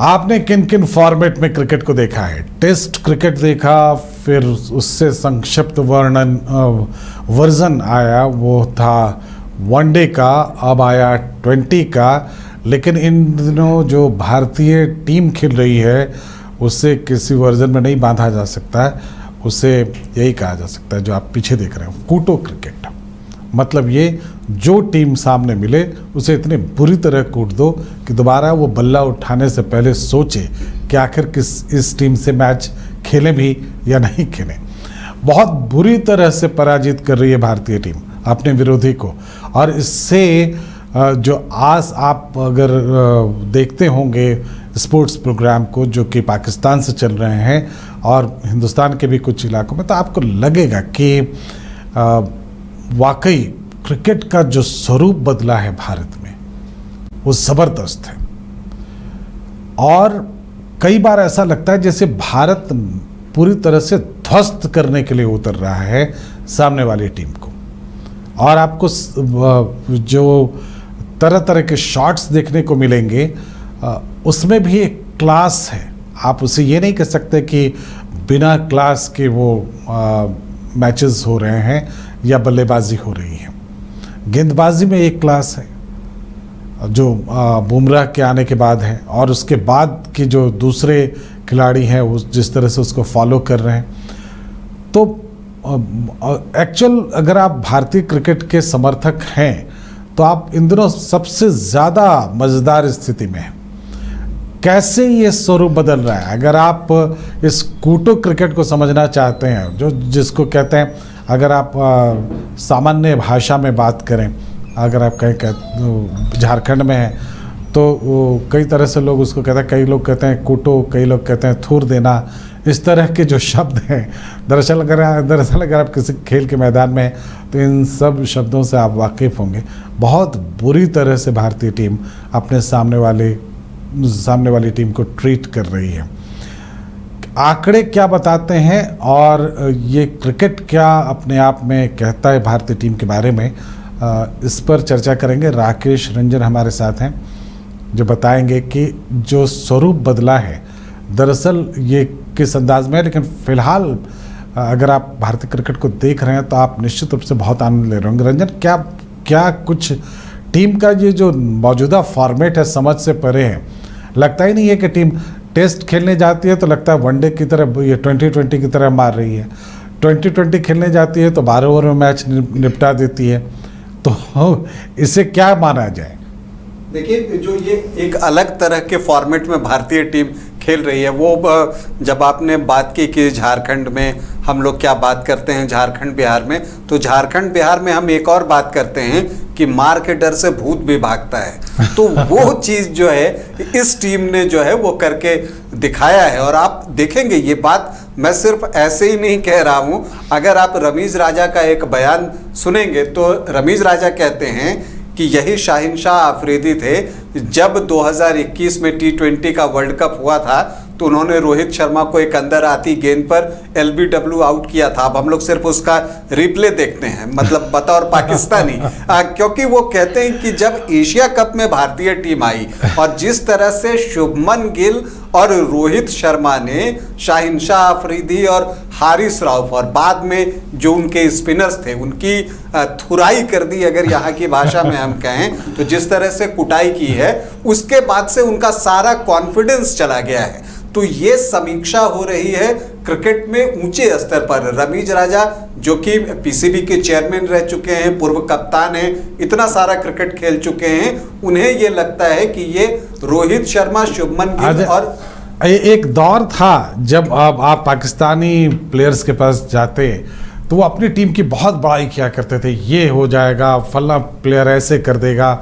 आपने किन किन फॉर्मेट में क्रिकेट को देखा है? टेस्ट क्रिकेट देखा, फिर उससे संक्षिप्त वर्जन आया, वो था वनडे का, अब आया 20 का। लेकिन इन दिनों जो भारतीय टीम खेल रही है उससे किसी वर्जन में नहीं बांधा जा सकता है, उसे यही कहा जा सकता है जो आप पीछे देख रहे हो, कूटो क्रिकेट। मतलब ये जो टीम सामने मिले उसे इतनी बुरी तरह कूट दो कि दोबारा वो बल्ला उठाने से पहले सोचे कि आखिर इस टीम से मैच खेलें भी या नहीं खेलें। बहुत बुरी तरह से पराजित कर रही है भारतीय टीम अपने विरोधी को। और इससे जो आप अगर देखते होंगे स्पोर्ट्स प्रोग्राम को जो कि पाकिस्तान से चल रहे हैं और हिंदुस्तान के भी कुछ इलाकों में, तो आपको लगेगा कि वाकई क्रिकेट का जो स्वरूप बदला है भारत में वो ज़बरदस्त है। और कई बार ऐसा लगता है जैसे भारत पूरी तरह से ध्वस्त करने के लिए उतर रहा है सामने वाली टीम को। और आपको जो तरह तरह के शॉट्स देखने को मिलेंगे उसमें भी एक क्लास है। आप उसे ये नहीं कह सकते कि बिना क्लास के वो मैचेस हो रहे हैं या बल्लेबाजी हो रही है। गेंदबाजी में एक क्लास है जो बुमराह के आने के बाद है, और उसके बाद की जो दूसरे खिलाड़ी हैं वो जिस तरह से उसको फॉलो कर रहे हैं। तो एक्चुअल अगर आप भारतीय क्रिकेट के समर्थक हैं तो आप इन दिनों सबसे ज़्यादा मज़ेदार स्थिति में हैं। कैसे ये स्वरूप बदल रहा है, अगर आप इस कूटो क्रिकेट को समझना चाहते हैं, जो जिसको कहते हैं, अगर आप सामान्य भाषा में बात करें, अगर आप कहीं झारखंड में हैं तो कई तरह से लोग उसको कहते हैं, कई लोग कहते हैं कूटो, कई लोग कहते हैं थूर देना, इस तरह के जो शब्द हैं। दरअसल अगर आप किसी खेल के मैदान में हैं तो इन सब शब्दों से आप वाकिफ़ होंगे। बहुत बुरी तरह से भारतीय टीम अपने सामने वाली टीम को ट्रीट कर रही है। आंकड़े क्या बताते हैं और ये क्रिकेट क्या अपने आप में कहता है भारतीय टीम के बारे में, इस पर चर्चा करेंगे। राकेश रंजन हमारे साथ हैं जो बताएंगे कि जो स्वरूप बदला है दरअसल ये किस अंदाज में है। लेकिन फ़िलहाल अगर आप भारतीय क्रिकेट को देख रहे हैं तो आप निश्चित रूप से बहुत आनंद ले रहे होंगे। रंजन, क्या कुछ टीम का ये जो मौजूदा फॉर्मेट है समझ से परे है? लगता ही नहीं है कि टीम टेस्ट खेलने जाती है तो लगता है वनडे की तरह, ये 2020 की तरह मार रही है। 2020 खेलने जाती है तो 12 ओवर में मैच निपटा देती है। तो इसे क्या माना जाए? देखिए, जो ये एक अलग तरह के फॉर्मेट में भारतीय टीम खेल रही है, वो जब आपने बात की कि झारखंड में हम लोग क्या बात करते हैं झारखंड बिहार में, तो झारखंड बिहार में हम एक और बात करते हैं कि मार के डर से भूत भी भागता है। तो वो चीज़ जो है इस टीम ने जो है वो करके दिखाया है। और आप देखेंगे, ये बात मैं सिर्फ ऐसे ही नहीं कह रहा हूँ। अगर आप रमीज राजा का एक बयान सुनेंगे तो रमीज राजा कहते हैं कि यही शाहिनशाह आफरीदी थे। जब 2021 में T20 का वर्ल्ड कप हुआ था तो उन्होंने रोहित शर्मा को एक अंदर आती गेंद पर LBW आउट किया था। अब हम लोग सिर्फ उसका रिप्ले देखते हैं, मतलब बतौर पाकिस्तानी, क्योंकि वो कहते हैं कि जब एशिया कप में भारतीय टीम आई और जिस तरह से शुभमन गिल और रोहित शर्मा ने शाहिनशाह आफरीदी और हारिस राउफ और बाद में जो उनके स्पिनर्स थे उनकी थुराई कर दी, अगर यहाँ की भाषा में हम कहें तो जिस तरह से कुटाई की है, उसके बाद से उनका सारा कॉन्फिडेंस चला गया है। तो ये समीक्षा हो रही है क्रिकेट में ऊंचे स्तर पर। रमीज राजा जो कि PCB के चेयरमैन रह चुके हैं, पूर्व कप्तान हैं, इतना सारा क्रिकेट खेल चुके हैं, उन्हें ये लगता है कि ये रोहित शर्मा, शुभमन गिल और एक दौर था जब आप पाकिस्तानी प्लेयर्स के पास जाते तो वो अपनी टीम की बहुत बड़ाई किया करते थे, ये हो जाएगा, फलना प्लेयर ऐसे कर देगा,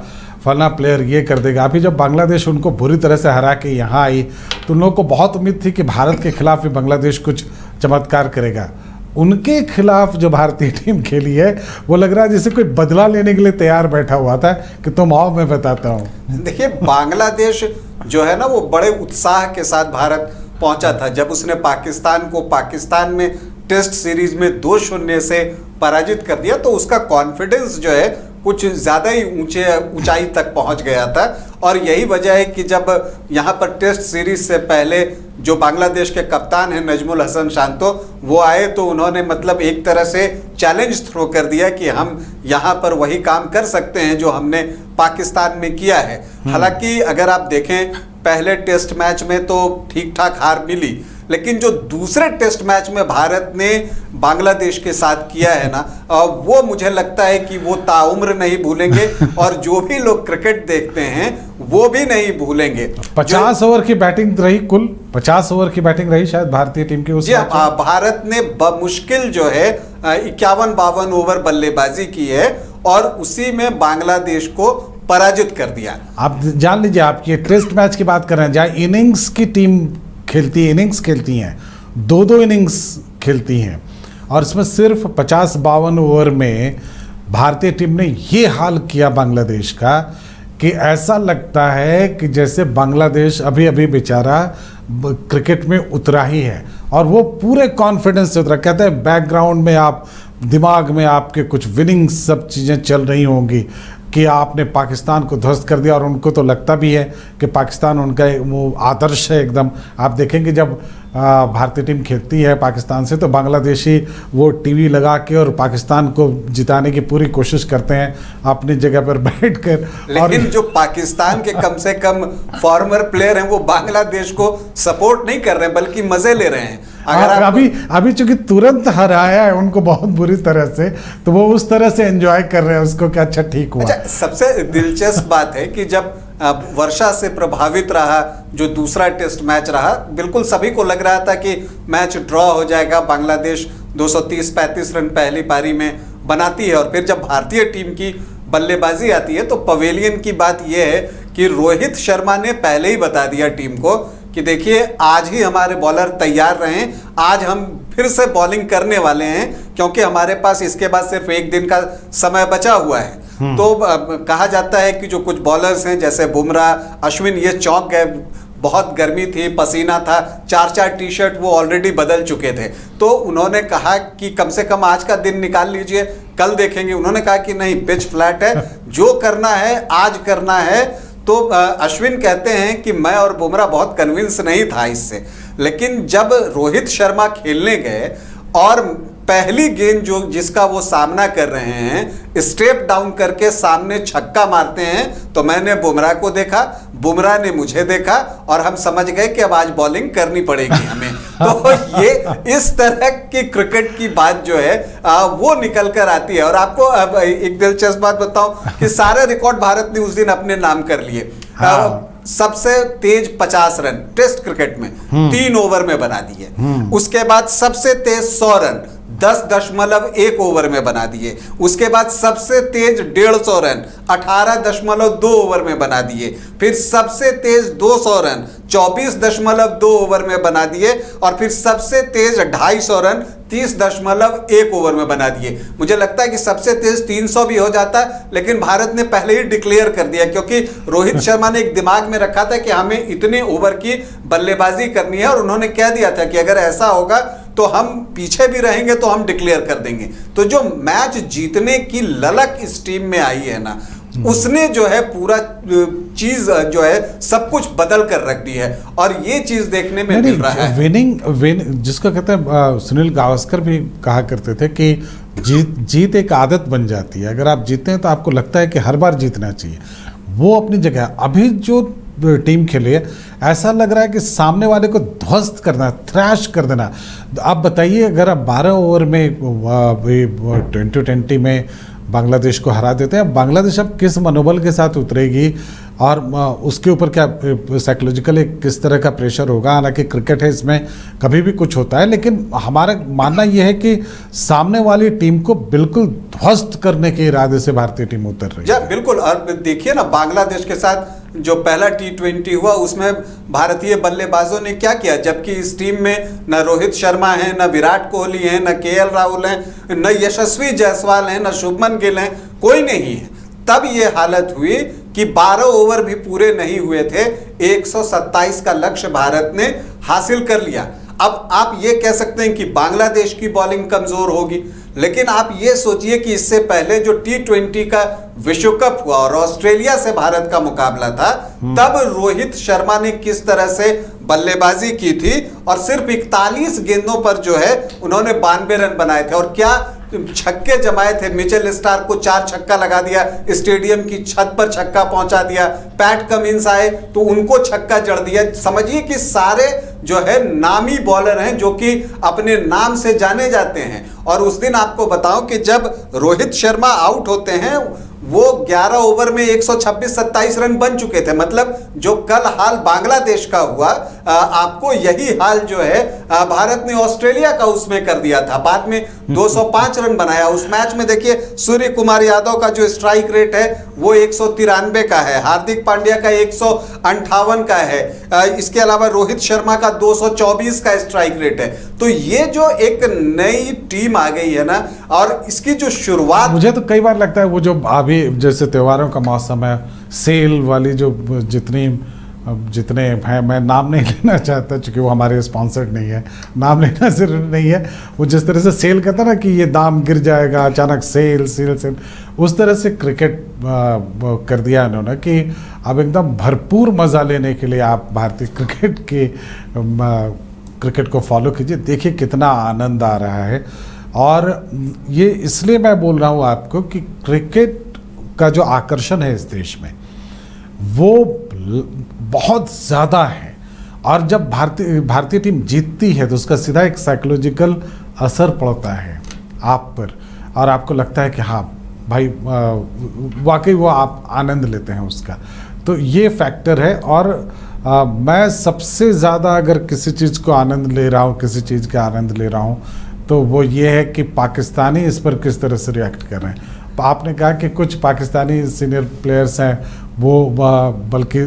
फलना प्लेयर ये कर देगा। अभी जब बांग्लादेश उनको बुरी तरह से हरा के यहाँ आई तो उन लोगों को बहुत उम्मीद थी कि भारत के खिलाफ भी बांग्लादेश कुछ चमत्कार करेगा। उनके खिलाफ जो भारतीय टीम खेली है वो लग रहा है जैसे कोई बदला लेने के लिए तैयार बैठा हुआ था कि तुम आओ मैं बताता हूँ। देखिए, बांग्लादेश जो है ना वो बड़े उत्साह के साथ भारत पहुंचा था जब उसने पाकिस्तान में टेस्ट सीरीज में 2-0 से पराजित कर दिया। तो उसका कॉन्फिडेंस जो है कुछ ज़्यादा ही ऊंचाई तक पहुंच गया था। और यही वजह है कि जब यहाँ पर टेस्ट सीरीज से पहले जो बांग्लादेश के कप्तान हैं नजमुल हसन शांतो, वो आए तो उन्होंने मतलब एक तरह से चैलेंज थ्रो कर दिया कि हम यहाँ पर वही काम कर सकते हैं जो हमने पाकिस्तान में किया है। हालांकि अगर आप देखें पहले टेस्ट मैच में तो ठीक ठाक हार मिली, लेकिन जो दूसरे टेस्ट मैच में भारत ने बांग्लादेश के साथ किया है ना, वो मुझे लगता है कि वो ताउम्र नहीं भूलेंगे और जो भी लोग क्रिकेट देखते हैं वो भी नहीं भूलेंगे। 50 ओवर की बैटिंग रही, कुल 50 ओवर की बैटिंग रही शायद भारतीय टीम की उस जी। भारत ने मुश्किल जो है 51-52 ओवर बल्लेबाजी की है और उसी में बांग्लादेश को पराजित कर दिया। आप जान लीजिए, आप ये टेस्ट मैच की बात कर रहे हैं जहाँ इनिंग्स की टीम इनिंग्स खेलती हैं, 2-2 इनिंग्स खेलती हैं, और इसमें सिर्फ 50-52 ओवर में भारतीय टीम ने ये हाल किया बांग्लादेश का कि ऐसा लगता है कि जैसे बांग्लादेश अभी अभी बेचारा क्रिकेट में उतरा ही है, और वो पूरे कॉन्फिडेंस से उतरा। कहते हैं बैकग्राउंड में आप दिमाग में आपके कुछ विनिंग सब चीज़ें चल रही होंगी कि आपने पाकिस्तान को ध्वस्त कर दिया, और उनको तो लगता भी है कि पाकिस्तान उनका वो आदर्श है एकदम। आप देखेंगे जब भारतीय टीम खेलती है पाकिस्तान से तो बांग्लादेशी वो टीवी लगा के और पाकिस्तान को जिताने की पूरी कोशिश करते हैं अपनी जगह पर बैठकर। लेकिन जो पाकिस्तान के कम से कम फॉर्मर प्लेयर हैं वो बांग्लादेश को सपोर्ट नहीं कर रहे हैं बल्कि मजे ले रहे हैं। अगर अभी चूंकि तुरंत हराया है उनको बहुत बुरी तरह से, तो वो उस तरह से एंजॉय कर रहे हैं उसको कि अच्छा ठीक हुआ। अच्छा, सबसे दिलचस्प बात है कि जब वर्षा से प्रभावित रहा जो दूसरा टेस्ट मैच रहा, बिल्कुल सभी को लग रहा था कि मैच ड्रॉ हो जाएगा, बांग्लादेश 230-35 रन पहली पारी में बनाती है। और फिर जब भारतीय टीम की बल्लेबाजी आती है तो पवेलियन की बात यह है कि रोहित शर्मा ने पहले ही बता दिया टीम को कि देखिए आज ही हमारे बॉलर तैयार रहें, आज हम फिर से बॉलिंग करने वाले हैं क्योंकि हमारे पास इसके बाद सिर्फ एक दिन का समय बचा हुआ है। तो कहा जाता है कि जो कुछ बॉलर्स हैं जैसे बुमराह, अश्विन, ये चौंक गए, बहुत गर्मी थी, पसीना था, 4-4 टी शर्ट वो ऑलरेडी बदल चुके थे। तो उन्होंने कहा कि कम से कम आज का दिन निकाल लीजिए, कल देखेंगे। उन्होंने कहा कि नहीं, पिच फ्लैट है, जो करना है आज करना है। तो अश्विन कहते हैं कि मैं और बुमराह बहुत कन्विंस नहीं था इससे, लेकिन जब रोहित शर्मा खेलने गए और पहली गेंद जो जिसका वो सामना कर रहे हैं स्टेप डाउन करके सामने छक्का मारते हैं, तो मैंने बुमराह को देखा, बुमराह ने मुझे देखा और हम समझ गए कि अब आज बॉलिंग करनी पड़ेगी हमें। तो ये इस तरह की क्रिकेट की बात जो है वो निकल कर आती है। और आपको अब एक दिलचस्प बात बताऊं कि सारे रिकॉर्ड भारत ने उस दिन अपने नाम कर लिए। सबसे तेज 50 रन टेस्ट क्रिकेट में 3 ओवर में बना दिए। उसके बाद सबसे तेज 100 रन 10.1 ओवर में बना दिए। उसके बाद सबसे तेज 150 रन 18.2 ओवर में बना दिए। फिर सबसे तेज 200 रन 24.2 ओवर में बना दिए। और फिर सबसे तेज 250 रन 30.1 ओवर में बना दिए। मुझे लगता है कि सबसे तेज 300 भी हो जाता, लेकिन भारत ने पहले ही डिक्लेयर कर दिया क्योंकि रोहित शर्मा ने एक दिमाग में रखा था कि हमें इतने ओवर की बल्लेबाजी करनी है, और उन्होंने कह दिया था कि अगर ऐसा होगा तो हम पीछे भी रहेंगे तो हम डिक्लेयर कर देंगे। तो जो मैच जीतने की ललक इस टीम में आई है ना, उसने जो है पूरा चीज जो है सब कुछ बदल कर रख दी है, और ये चीज देखने में मिल रहा है। विनिंग जिसको कहते हैं, सुनील गावस्कर भी कहा करते थे कि जीत एक आदत बन जाती है। अगर आप जीते हैं तो आपको लगता है कि हर बार जीतना चाहिए। वो अपनी जगह अभी जो टीम खेली है, ऐसा लग रहा है कि सामने वाले को ध्वस्त करना, थ्रैश कर देना। आप बताइए, अगर आप 12 ओवर में 2020 में बांग्लादेश को हरा देते हैं, बांग्लादेश अब किस मनोबल के साथ उतरेगी और उसके ऊपर क्या साइकोलॉजिकली किस तरह का प्रेशर होगा। हालांकि क्रिकेट है, इसमें कभी भी कुछ होता है, लेकिन हमारा मानना यह है कि सामने वाली टीम को बिल्कुल ध्वस्त करने के इरादे से भारतीय टीम उतर रही है। बिल्कुल। और देखिए ना, बांग्लादेश के साथ जो पहला T20 हुआ उसमें भारतीय बल्लेबाजों ने क्या किया, जबकि इस टीम में न रोहित शर्मा है, न विराट कोहली है, न KL राहुल है, न यशस्वी जायसवाल है, न शुभमन गिल है, कोई नहीं है। तब ये हालत हुई कि 12 ओवर भी पूरे नहीं हुए थे, 127 का लक्ष्य भारत ने हासिल कर लिया। अब आप ये कह सकते हैं कि बांग्लादेश की बॉलिंग कमजोर होगी, लेकिन आप ये सोचिए कि इससे पहले जो T20 का विश्व कप हुआ और ऑस्ट्रेलिया से भारत का मुकाबला था, तब रोहित शर्मा ने किस तरह से बल्लेबाजी की थी और सिर्फ 41 गेंदों पर जो है उन्होंने 92 रन बनाए थे और क्या छक्के जमाए थे। मिचेल स्टार्क को 4 छक्का लगा दिया, स्टेडियम की छत पर छक्का पहुंचा दिया, पैट कमिंस आए तो उनको छक्का जड़ दिया। समझिए कि सारे जो है नामी बॉलर हैं जो कि अपने नाम से जाने जाते हैं। और उस दिन आपको बताऊं कि जब रोहित शर्मा आउट होते हैं वो 11 ओवर में 126-27 रन बन चुके थे। मतलब जो कल हाल बांग्लादेश का हुआ, आपको यही हाल जो है भारत ने ऑस्ट्रेलिया का उसमें कर दिया था। बाद में 205 रन बनाया उस मैच में। देखिए सूर्य कुमार यादव का जो स्ट्राइक रेट है वो 193 का है, हार्दिक पांड्या का 158 का है, इसके अलावा रोहित शर्मा का 224 का स्ट्राइक रेट है। तो ये जो एक नई टीम आ गई है ना, और इसकी जो शुरुआत, मुझे तो कई बार लगता है वो जो अभी जैसे त्योहारों का मौसम है, सेल वाली जो जितने हैं, मैं नाम नहीं लेना चाहता क्योंकि वो हमारे स्पॉन्सर्ड नहीं है, नाम लेना जरूरी नहीं है। वो जिस तरह से सेल करता ना कि ये दाम गिर जाएगा अचानक, सेल सेल सेल, उस तरह से क्रिकेट कर दिया इन्होंने कि अब एकदम भरपूर मज़ा लेने के लिए आप भारतीय क्रिकेट को फॉलो कीजिए। देखिए कितना आनंद आ रहा है। और ये इसलिए मैं बोल रहा हूँ आपको कि क्रिकेट का जो आकर्षण है इस देश में वो बहुत ज़्यादा है। और जब भारतीय टीम जीतती है तो उसका सीधा एक साइकोलॉजिकल असर पड़ता है आप पर, और आपको लगता है कि हाँ भाई वाकई वो आप आनंद लेते हैं उसका। तो ये फैक्टर है। और मैं सबसे ज़्यादा अगर किसी चीज़ को आनंद ले रहा हूँ, किसी चीज़ का आनंद ले रहा हूँ, तो वो ये है कि पाकिस्तानी इस पर किस तरह से रिएक्ट कर रहे हैं। आपने कहा कि कुछ पाकिस्तानी सीनियर प्लेयर्स हैं वो बल्कि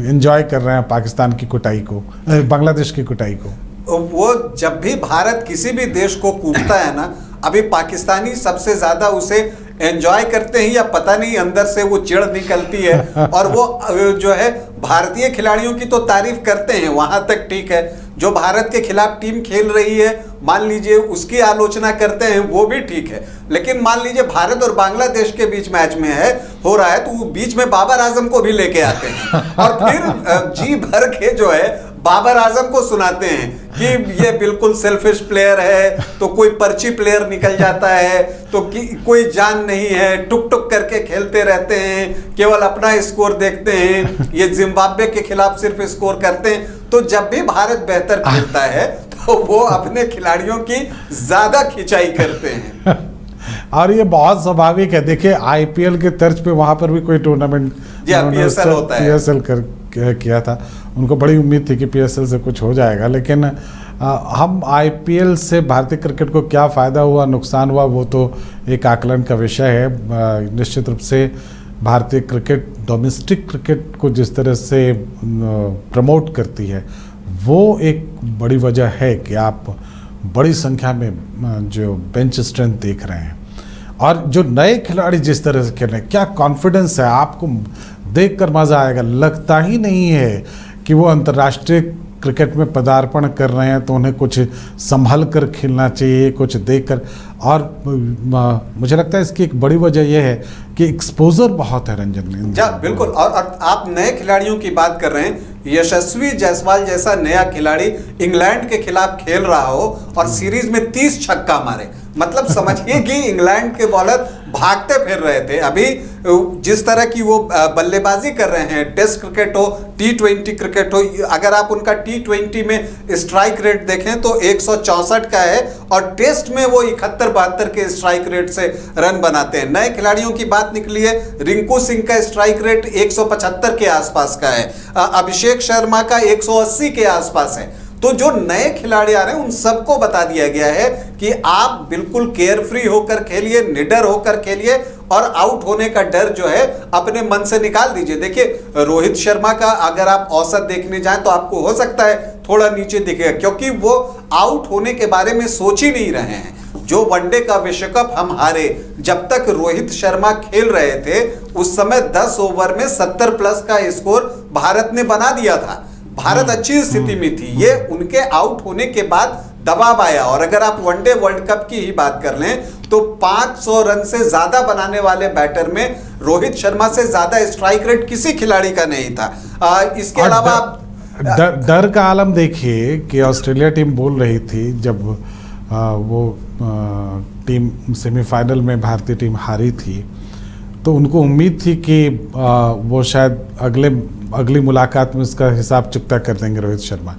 एंजॉय कर रहे हैं पाकिस्तान की कुटाई को, बांग्लादेश की कुटाई को। वो जब भी भारत किसी भी देश को कूटता है ना, अभी पाकिस्तानी सबसे ज्यादा उसे एंजॉय करते हैं या पता नहीं अंदर से वो चिढ़ निकलती है। और वो जो है भारतीय खिलाड़ियों की तो तारीफ करते हैं, वहां तक ठीक है। जो भारत के खिलाफ टीम खेल रही है मान लीजिए उसकी आलोचना करते हैं, वो भी ठीक है। लेकिन मान लीजिए भारत और बांग्लादेश के बीच मैच में हो रहा है तो वो बीच में बाबर आजम को भी लेके आते हैं और फिर जी भर के जो है बाबर आजम को सुनाते हैं कि ये बिल्कुल सेल्फिश प्लेयर है, तो कोई पर्ची प्लेयर निकल जाता है, तो कोई जान नहीं है, टुक टुक करके खेलते रहते हैं, केवल अपना स्कोर देखते हैं, ये जिम्बाब्वे के खिलाफ सिर्फ स्कोर करते हैं। तो जब भी भारत बेहतर खेलता है तो वो अपने खिलाड़ियों की ज्यादा खिंचाई करते हैं। और ये बहुत स्वाभाविक है। देखिए आईपीएल के तर्ज पे वहां पर भी कोई टूर्नामेंट पीएसएल होता है, पीएसएल किया था। उनको बड़ी उम्मीद थी कि पीएसएल से कुछ हो जाएगा, लेकिन हम आईपीएल से भारतीय क्रिकेट को क्या फ़ायदा हुआ, नुकसान हुआ, वो तो एक आकलन का विषय है। निश्चित रूप से भारतीय क्रिकेट डोमेस्टिक क्रिकेट को जिस तरह से प्रमोट करती है वो एक बड़ी वजह है कि आप बड़ी संख्या में जो बेंच स्ट्रेंथ देख रहे हैं। और जो नए खिलाड़ी जिस तरह से खेल रहे हैं, क्या कॉन्फिडेंस है, आपको देखकर मज़ा आएगा। लगता ही नहीं है कि वो अंतर्राष्ट्रीय क्रिकेट में पदार्पण कर रहे हैं तो उन्हें कुछ संभल कर खेलना चाहिए, कुछ देखकर। और मुझे लगता है इसकी एक बड़ी वजह यह है कि एक्सपोजर बहुत है रंजन। बिल्कुल। और आप नए खिलाड़ियों की बात कर रहे हैं, यशस्वी जायसवाल जैसा नया खिलाड़ी इंग्लैंड के खिलाफ खेल रहा हो और सीरीज में 30 छक्का मारे, मतलब समझिए कि इंग्लैंड के बॉलर भागते फिर रहे थे। अभी जिस तरह की वो बल्लेबाजी कर रहे हैं, टेस्ट क्रिकेट हो, T20 क्रिकेट हो, अगर आप उनका T20 में स्ट्राइक रेट देखें तो 164 का है और टेस्ट में वो 71-72 के स्ट्राइक रेट से रन बनाते हैं। नए खिलाड़ियों की बात निकली है, रिंकू सिंह का स्ट्राइक रेट 175 के आसपास का है, अभिषेक शर्मा का 180 के आसपास है। तो जो नए खिलाड़ी आ रहे हैं उन सबको बता दिया गया है कि आप बिल्कुल केयरफ्री होकर खेलिए, निडर होकर खेलिए और आउट होने का डर जो है अपने मन से निकाल दीजिए। देखिए रोहित शर्मा का अगर आप औसत देखने जाएं तो आपको हो सकता है थोड़ा नीचे दिखेगा, क्योंकि वो आउट होने के बारे में सोच ही नहीं रहे हैं। जो वनडे का विश्व कप हम हारे, जब तक रोहित शर्मा खेल रहे थे उस समय 10 ओवर में 70+ का स्कोर भारत ने बना दिया था। भारत अच्छी स्थिति में थी, ये उनके आउट होने के बाद दबाव आया। और अगर आप वनडे वर्ल्ड कप की ही बात कर लें तो 500 रन से ज्यादा बनाने वाले बैटर में रोहित शर्मा से ज्यादा स्ट्राइक रेट किसी खिलाड़ी का नहीं था। इसके अलावा आप डर का आलम देखिए कि ऑस्ट्रेलिया टीम बोल रही थी जब वो टीम सेमीफाइनल में भारतीय टीम हारी थी, तो उनको उम्मीद थी कि वो शायद अगली मुलाकात में उसका हिसाब चुकता कर देंगे रोहित शर्मा।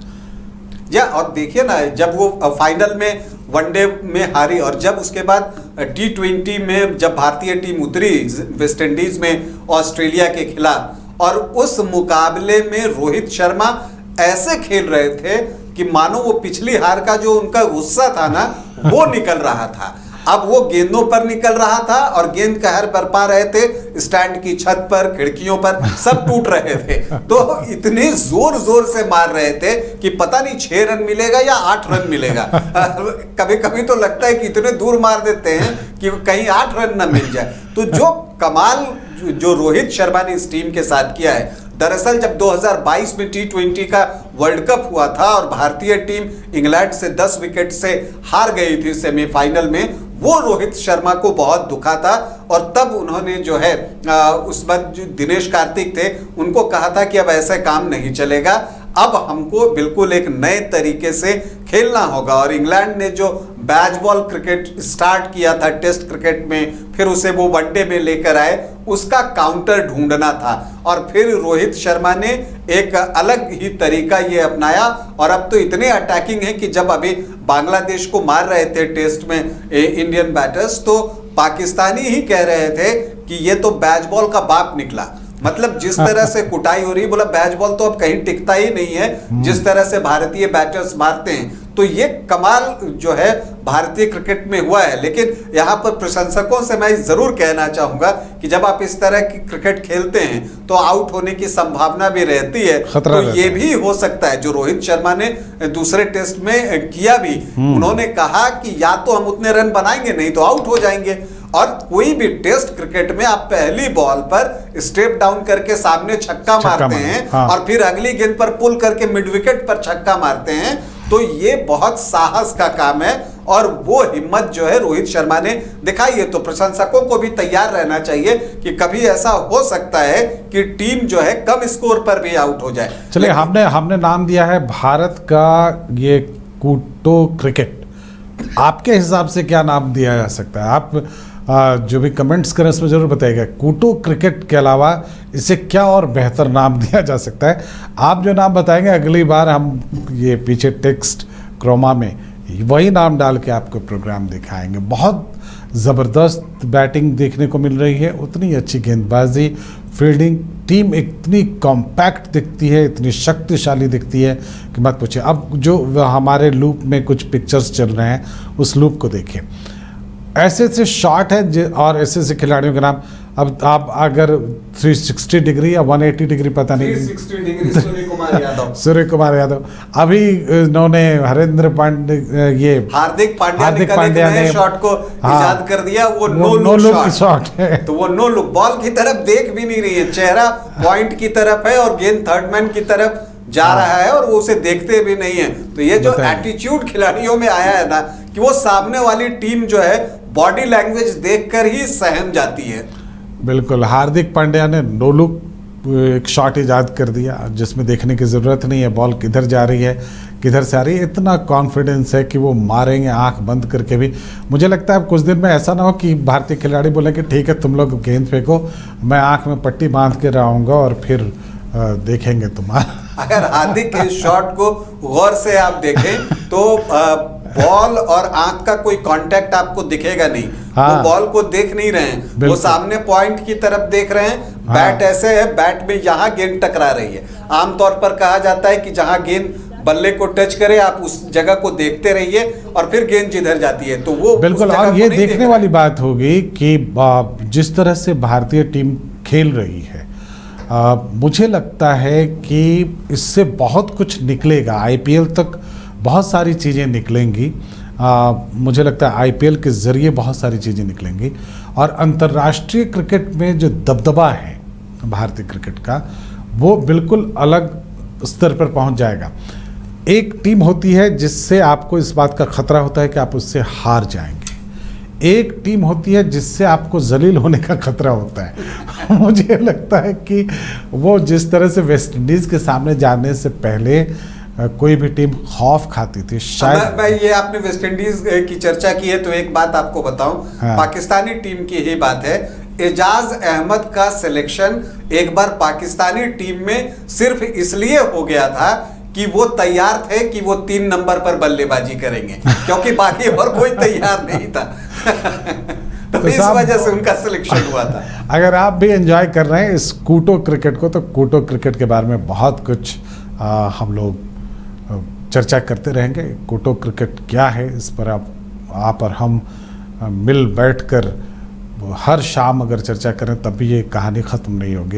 और देखिए ना, जब वो फाइनल में वनडे में हारी और जब उसके बाद T20 में जब भारतीय टीम उतरी वेस्ट इंडीज में ऑस्ट्रेलिया के खिलाफ, और उस मुकाबले में रोहित शर्मा ऐसे खेल रहे थे कि मानो वो पिछली हार का जो उनका गुस्सा था ना वो निकल रहा था। अब वो गेंदों पर निकल रहा था और गेंद कहर बरपा रहे थे, स्टैंड की छत पर, खिड़कियों पर, सब टूट रहे थे। तो इतने जोर जोर से मार रहे थे कि पता नहीं 6 रन मिलेगा या 8 रन मिलेगा। कभी कभी तो लगता है कि इतने दूर मार देते हैं कि कहीं 8 रन ना मिल जाए। तो जो कमाल जो रोहित शर्मा ने इस टीम के साथ किया है, दरअसल जब 2022 में T20 का वर्ल्ड कप हुआ था और भारतीय टीम इंग्लैंड से 10 विकेट से हार गई थी सेमीफाइनल में, वो रोहित शर्मा को बहुत दुखा था और तब उन्होंने जो है उस वक्त जो दिनेश कार्तिक थे उनको कहा था कि अब ऐसा काम नहीं चलेगा, अब हमको बिल्कुल एक नए तरीके से खेलना होगा। और इंग्लैंड ने जो बैच बॉल क्रिकेट स्टार्ट किया था टेस्ट क्रिकेट में, फिर उसे वो वनडे में लेकर आए, उसका काउंटर ढूंढना था। और फिर रोहित शर्मा ने एक अलग ही तरीका ये अपनाया और अब तो इतने अटैकिंग है कि जब अभी बांग्लादेश को मार रहे थे टेस्ट में इंडियन बैटर्स, तो पाकिस्तानी ही कह रहे थे कि ये तो बैच बॉल का बाप निकला। मतलब जिस तरह से कुटाई हो रही, बोला बैच बॉल तो अब कहीं टिकता ही नहीं है जिस तरह से भारतीय बैटर्स मारते हैं। तो ये कमाल जो है भारतीय क्रिकेट में हुआ है। लेकिन यहाँ पर प्रशंसकों से मैं जरूर कहना चाहूंगा कि जब आप इस तरह की क्रिकेट खेलते हैं तो आउट होने की संभावना भी रहती है। तो ये भी हो सकता है जो रोहित शर्मा ने दूसरे टेस्ट में किया भी, उन्होंने कहा कि या तो हम उतने रन बनाएंगे नहीं तो आउट हो जाएंगे। और कोई भी टेस्ट क्रिकेट में आप पहली बॉल पर स्टेप डाउन करके सामने छक्का मारते हैं और फिर अगली गेंद पर पुल करके मिड विकेट पर छक्का मारते हैं, तो ये बहुत साहस का काम है और वो हिम्मत जो है रोहित शर्मा ने दिखाई है। तो प्रशंसकों को भी तैयार रहना चाहिए कि कभी ऐसा हो सकता है कि टीम जो है कम स्कोर पर भी आउट हो जाए। चलिए, हमने नाम दिया है भारत का ये कूटो क्रिकेट, आपके हिसाब से क्या नाम दिया जा सकता है? आप जो भी कमेंट्स करें उसमें जरूर बताइएगा। कूटो क्रिकेट के अलावा इसे क्या और बेहतर नाम दिया जा सकता है? आप जो नाम बताएंगे अगली बार हम ये पीछे टेक्स्ट क्रोमा में वही नाम डाल के आपको प्रोग्राम दिखाएंगे। बहुत ज़बरदस्त बैटिंग देखने को मिल रही है, उतनी अच्छी गेंदबाजी, फील्डिंग, टीम इतनी कॉम्पैक्ट दिखती है, इतनी शक्तिशाली दिखती है कि मत पूछिए। अब जो हमारे लूप में कुछ पिक्चर्स चल रहे हैं उस लूप को देखिए, ऐसे ऐसे शॉट है और ऐसे ऐसे खिलाड़ियों के नाम। अब आप अगर 360 डिग्री या 180 डिग्री पता नहीं, 360 डिग्री सूर्य कुमार यादव अभी इन्होंने हार्दिक पांड्या ने शॉट को इजाद कर दिया। वो नो लुक शॉट है, तो वो नो लुक, बॉल की तरफ देख भी नहीं रही है, चेहरा पॉइंट की तरफ है और गेंद थर्ड मैन की तरफ जा रहा है और वो उसे देखते भी नहीं है। तो ये जो एटीट्यूड खिलाड़ियों में आया है ना कि वो सामने वाली टीम जो है बॉडी लैंग्वेज देखकर ही सहम जाती है। बिल्कुल, हार्दिक पांड्या ने नो लुक एक शॉट इजाद कर दिया जिसमें देखने की ज़रूरत नहीं है बॉल किधर जा रही है, किधर से आ रही है। इतना कॉन्फिडेंस है कि वो मारेंगे आंख बंद करके भी। मुझे लगता है अब कुछ दिन में ऐसा ना हो कि भारतीय खिलाड़ी बोले कि ठीक है तुम लोग गेंद फेंको, मैं आंख में पट्टी बांध के रहूँगा और फिर देखेंगे तुम्हारा। अगर हार्दिक के शॉट को गौर से आप देखें तो बॉल और आंख का कोई कांटेक्ट आपको दिखेगा नहीं। वो बॉल को देख नहीं रहे हैं, वो सामने पॉइंट की तरफ देख रहे हैं। बैट ऐसे है, बैट में यहाँ गेंद टकरा रही है। आमतौर पर कहा जाता है कि जहाँ गेंद बल्ले को टच करे आप उस जगह को देखते रहिए और फिर गेंद जिधर जाती है तो वो बिल्कुल। और ये देखने वाली बात होगी कि जिस तरह से भारतीय टीम खेल रही है, मुझे लगता है कि इससे बहुत कुछ निकलेगा। आईपीएल तक बहुत सारी चीज़ें निकलेंगी। मुझे लगता है आईपीएल के ज़रिए बहुत सारी चीज़ें निकलेंगी और अंतर्राष्ट्रीय क्रिकेट में जो दबदबा है भारतीय क्रिकेट का वो बिल्कुल अलग स्तर पर पहुंच जाएगा। एक टीम होती है जिससे आपको इस बात का खतरा होता है कि आप उससे हार जाएंगे। एक टीम होती है जिससे आपको जलील होने का खतरा होता है। मुझे लगता है कि वो जिस तरह से वेस्ट इंडीज के सामने जाने से पहले कोई भी टीम खौफ खाती थी शायद। मैं ये आपने वेस्ट इंडीज की चर्चा की है तो एक बात आपको बताऊं, हाँ। पाकिस्तानी टीम की ही बात है। एजाज अहमद का सिलेक्शन एक बार पाकिस्तानी टीम में सिर्फ इसलिए हो गया था कि वो तैयार थे कि वो 3 नंबर पर बल्लेबाजी करेंगे, क्योंकि बाकी और कोई तैयार नहीं था। तो इस वजह से उनका सिलेक्शन हुआ था। अगर आप भी एंजॉय कर रहे हैं इस कूटो क्रिकेट को, तो कूटो क्रिकेट के बारे में बहुत कुछ हम लोग चर्चा करते रहेंगे। कूटो क्रिकेट क्या है, इस पर आप और हम मिल बैठकर हर शाम अगर चर्चा करें तब भी ये कहानी ख़त्म नहीं होगी।